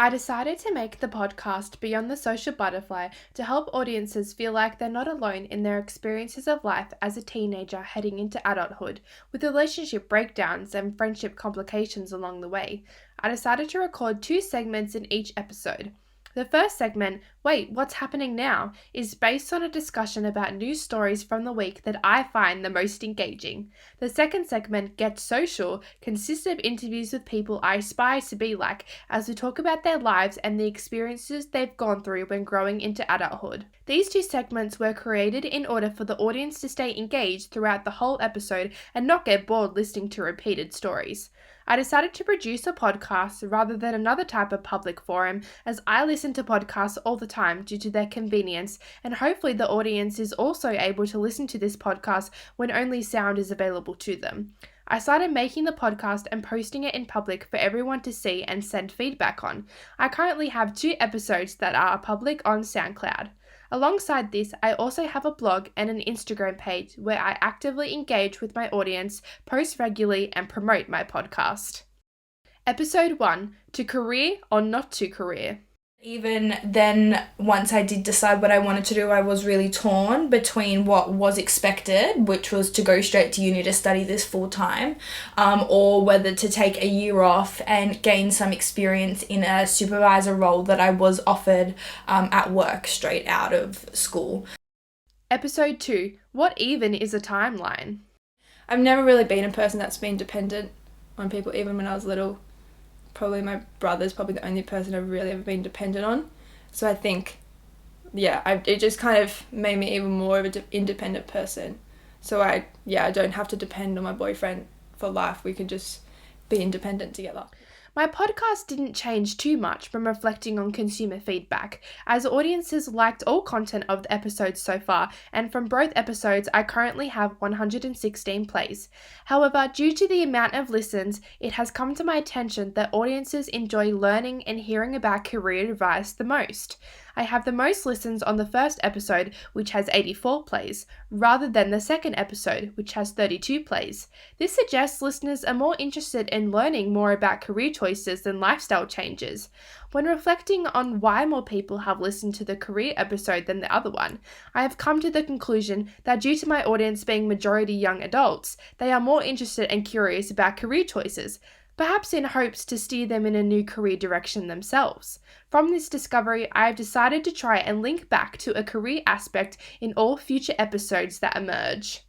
I decided to make the podcast Beyond the Social Butterfly to help audiences feel like they're not alone in their experiences of life as a teenager heading into adulthood, with relationship breakdowns and friendship complications along the way. I decided to record 2 segments in each episode. The first segment, Wait, What's Happening Now?, is based on a discussion about news stories from the week that I find the most engaging. The second segment, Get Social, consists of interviews with people I aspire to be like as we talk about their lives and the experiences they've gone through when growing into adulthood. These 2 segments were created in order for the audience to stay engaged throughout the whole episode and not get bored listening to repeated stories. I decided to produce a podcast rather than another type of public forum, as I listen to podcasts all the time due to their convenience, and hopefully the audience is also able to listen to this podcast when only sound is available to them. I started making the podcast and posting it in public for everyone to see and send feedback on. I currently have 2 episodes that are public on SoundCloud. Alongside this, I also have a blog and an Instagram page where I actively engage with my audience, post regularly, and promote my podcast. Episode 1, To Career or Not to Career. Even then, once I did decide what I wanted to do, I was really torn between what was expected, which was to go straight to uni to study this full time, or whether to take a year off and gain some experience in a supervisor role that I was offered at work straight out of school. Episode 2, What even is a timeline? I've never really been a person that's been dependent on people, even when I was little. Probably my brother's probably the only person I've really ever been dependent on. So I think, it just kind of made me even more of an independent person. So I don't have to depend on my boyfriend for life. We can just be independent together. My podcast didn't change too much from reflecting on consumer feedback, as audiences liked all content of the episodes so far, and from both episodes I currently have 116 plays. However, due to the amount of listens, it has come to my attention that audiences enjoy learning and hearing about career advice the most. I have the most listens on the first episode, which has 84 plays, rather than the second episode, which has 32 plays. This suggests listeners are more interested in learning more about career choices than lifestyle changes. When reflecting on why more people have listened to the career episode than the other one, I have come to the conclusion that due to my audience being majority young adults, they are more interested and curious about career choices, perhaps in hopes to steer them in a new career direction themselves. From this discovery, I have decided to try and link back to a career aspect in all future episodes that emerge.